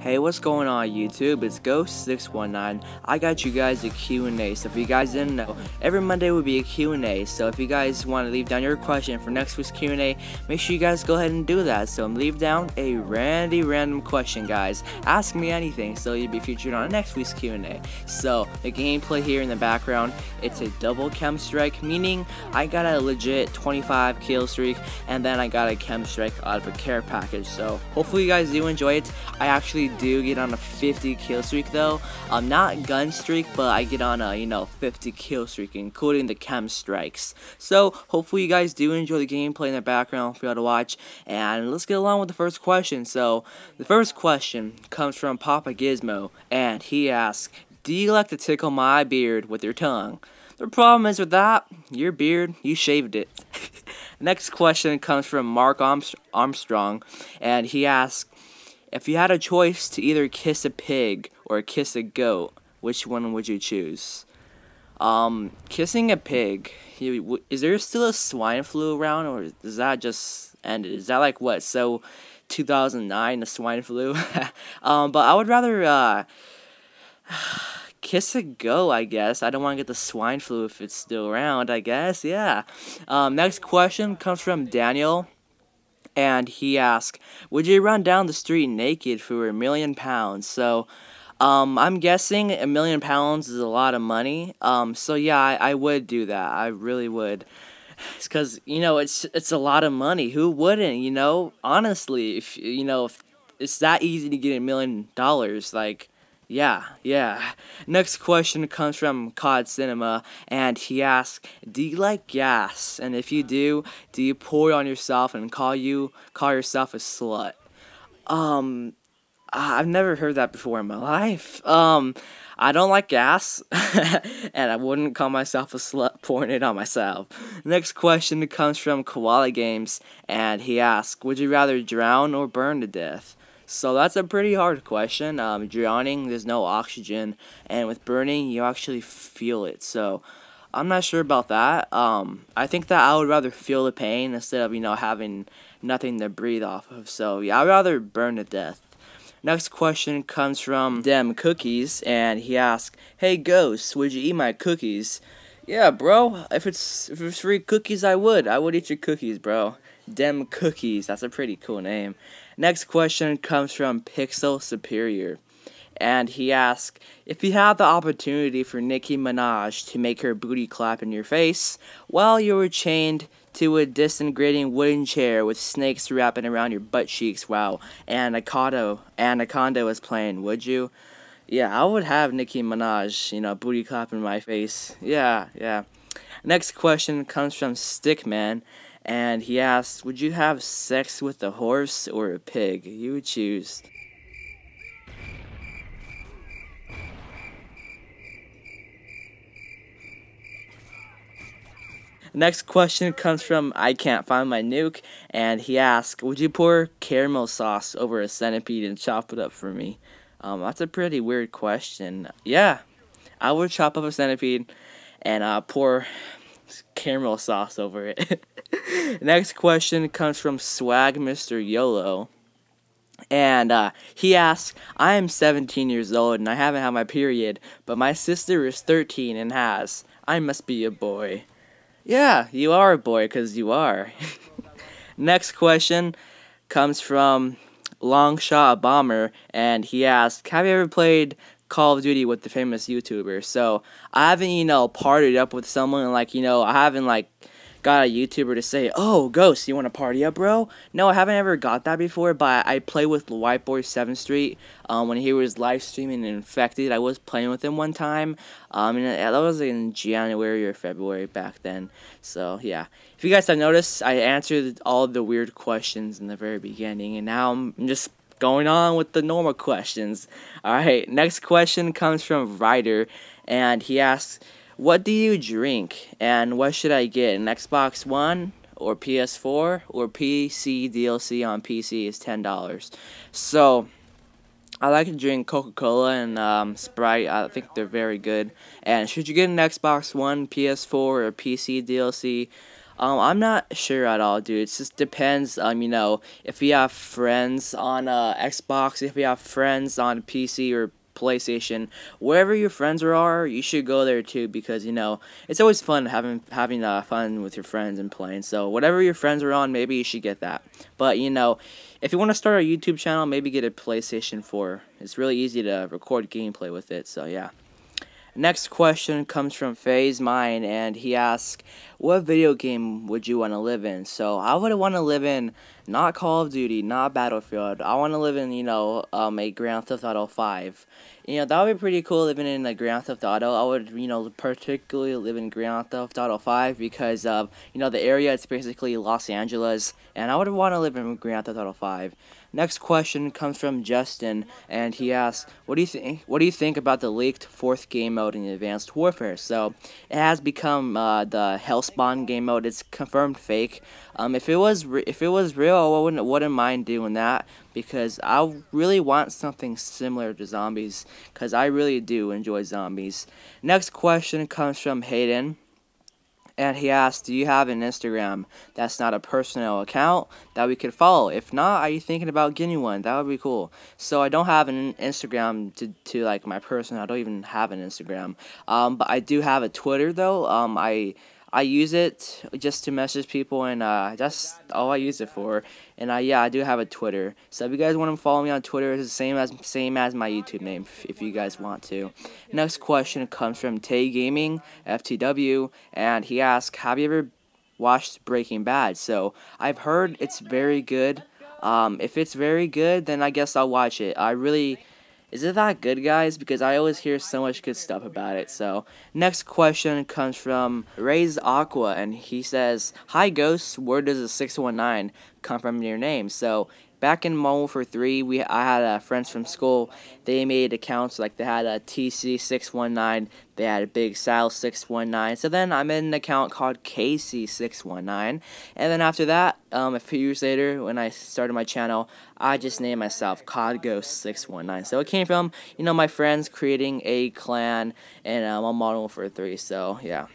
Hey, what's going on YouTube? It's Ghost619. I got you guys a Q&A. So if you guys didn't know, every Monday would be a Q&A. So if you guys want to leave down your question for next week's Q&A, make sure you guys go ahead and do that. So leave down a random question, guys. Ask me anything, so you'll be featured on next week's Q&A. So the gameplay here in the background, it's a double KEM strike, meaning I got a legit 25 kill streak, and then I got a KEM strike out of a care package. So hopefully you guys do enjoy it. I actually do get on a 50 kill streak though. Not gun streak, but I get on a 50 kill streak, including the KEM strikes. So hopefully you guys do enjoy the gameplay in the background for y'all to watch, and let's get along with the first question. So the first question comes from PapaGizmo, and he asks, do you like to tickle my beard with your tongue? The problem is with that, your beard, you shaved it. Next question comes from Mark Armstrong, and he asks, if you had a choice to either kiss a pig or kiss a goat, which one would you choose? Kissing a pig, is there still a swine flu around, or does that just ended? Is that like what, so 2009, the swine flu? But I would rather kiss a goat, I guess. I don't want to get the swine flu if it's still around, I guess, yeah. Next question comes from Daniel, and he asks, would you run down the street naked for £1 million? So, I'm guessing £1 million is a lot of money. So yeah, I would do that. I really would. It's because, it's a lot of money. Who wouldn't, honestly, if it's that easy to get $1 million, like, yeah. Next question comes from COD Cinema, and he asks, do you like gas? And if you do you pour it on yourself and call yourself a slut? I've never heard that before in my life. I don't like gas, and I wouldn't call myself a slut pouring it on myself. Next question comes from Koala Games, and he asks, would you rather drown or burn to death? So that's a pretty hard question. Drowning, there's no oxygen, and with burning, you actually feel it. So I'm not sure about that. I think that I would rather feel the pain instead of having nothing to breathe off of. So yeah, I'd rather burn to death. Next question comes from Dem Cookies, and he asks, hey Ghost, would you eat my cookies? Yeah, bro. If it's free cookies, I would eat your cookies, bro. Dem Cookies, that's a pretty cool name. Next question comes from Pixel Superior, and he asks, if you had the opportunity for Nicki Minaj to make her booty clap in your face while you were chained to a disintegrating wooden chair with snakes wrapping around your butt cheeks while Anaconda was playing, would you? Yeah, I would have Nicki Minaj, booty clap in my face. Yeah. Next question comes from Stickman, and he asks, would you have sex with a horse or a pig? You would choose. Next question comes from I Can't Find My Nuke, and he asks, would you pour caramel sauce over a centipede and chop it up for me? That's a pretty weird question. Yeah, I would chop up a centipede and pour caramel sauce over it. Next question comes from Swag Mr. YOLO, and he asks, I am 17 years old and I haven't had my period, but my sister is 13 and has. I must be a boy. Yeah, you are a boy, because you are. Next question comes from Longshot Bomber, and he asks, have you ever played Call of Duty with the famous YouTuber? So I haven't, partied up with someone, and I haven't, got a YouTuber to say, oh, Ghost, you want to party up, bro? No, I haven't ever got that before, but I play with Whiteboy 7th Street. When he was live streaming Infected, I was playing with him one time. And that was in January or February back then. So, yeah. If you guys have noticed, I answered all the weird questions in the very beginning, and now I'm just going on with the normal questions. Alright, next question comes from Ryder, and he asks, what do you drink, and what should I get, an Xbox One, or PS4, or PC DLC on PC is $10. So, I like to drink Coca-Cola and Sprite. I think they're very good. And should you get an Xbox One, PS4, or PC DLC, I'm not sure at all, dude. It just depends. If you have friends on Xbox, if you have friends on PC or PlayStation, wherever your friends are, you should go there too, because it's always fun having fun with your friends and playing. So whatever your friends are on, maybe you should get that. But if you want to start a YouTube channel, maybe get a PlayStation 4. It's really easy to record gameplay with it. So yeah. Next question comes from Faye's Mind, and he asks, what video game would you want to live in? So I would want to live in not Call of Duty, not Battlefield. I want to live in, a Grand Theft Auto 5. That would be pretty cool living in a Grand Theft Auto. I would, particularly live in Grand Theft Auto 5 because, the area is basically Los Angeles, and I would want to live in Grand Theft Auto 5. Next question comes from Justin, and he asks, what do you think about the leaked 4th game mode in Advanced Warfare? So it has become the Hellspawn game mode. It's confirmed fake. If it was real, I wouldn't mind doing that, because I really want something similar to zombies, because I really do enjoy zombies. Next question comes from Hayden, and he asked, do you have an Instagram that's not a personal account that we could follow? If not, are you thinking about getting one? That would be cool. So I don't have an Instagram to like my personal. I don't even have an Instagram. But I do have a Twitter though. I use it just to message people, and that's all I use it for. And yeah, I do have a Twitter. So if you guys want to follow me on Twitter, it's the same as my YouTube name, if you guys want to. Next question comes from Tay Gaming FTW, and he asks, have you ever watched Breaking Bad? So I've heard it's very good. If it's very good, then I guess I'll watch it. Is it that good, guys? Because I always hear so much good stuff about it. So, next question comes from Ray's Aqua, and he says, hi, Ghosts, where does the 619 come from in your name? So, back in Modern Warfare 3, I had friends from school. They made accounts, like they had a TC619, they had a Big Sal 619. So then I made an account called KC619, and then after that, a few years later, when I started my channel, I just named myself COD Ghost 619. So it came from my friends creating a clan and on Modern Warfare 3. So yeah.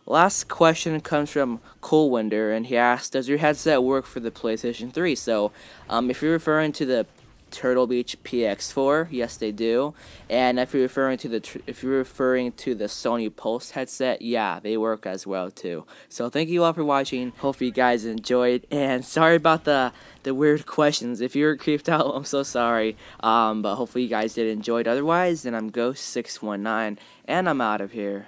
Last question comes from Coolwinder, and he asks, does your headset work for the PlayStation 3? So, if you're referring to the Turtle Beach PX4, yes, they do. And if you're referring to the Sony Pulse headset, yeah, they work as well too. So thank you all for watching. Hope you guys enjoyed, and sorry about the weird questions. If you were creeped out, I'm so sorry. But hopefully you guys did enjoy it. Otherwise, then I'm Ghost619, and I'm out of here.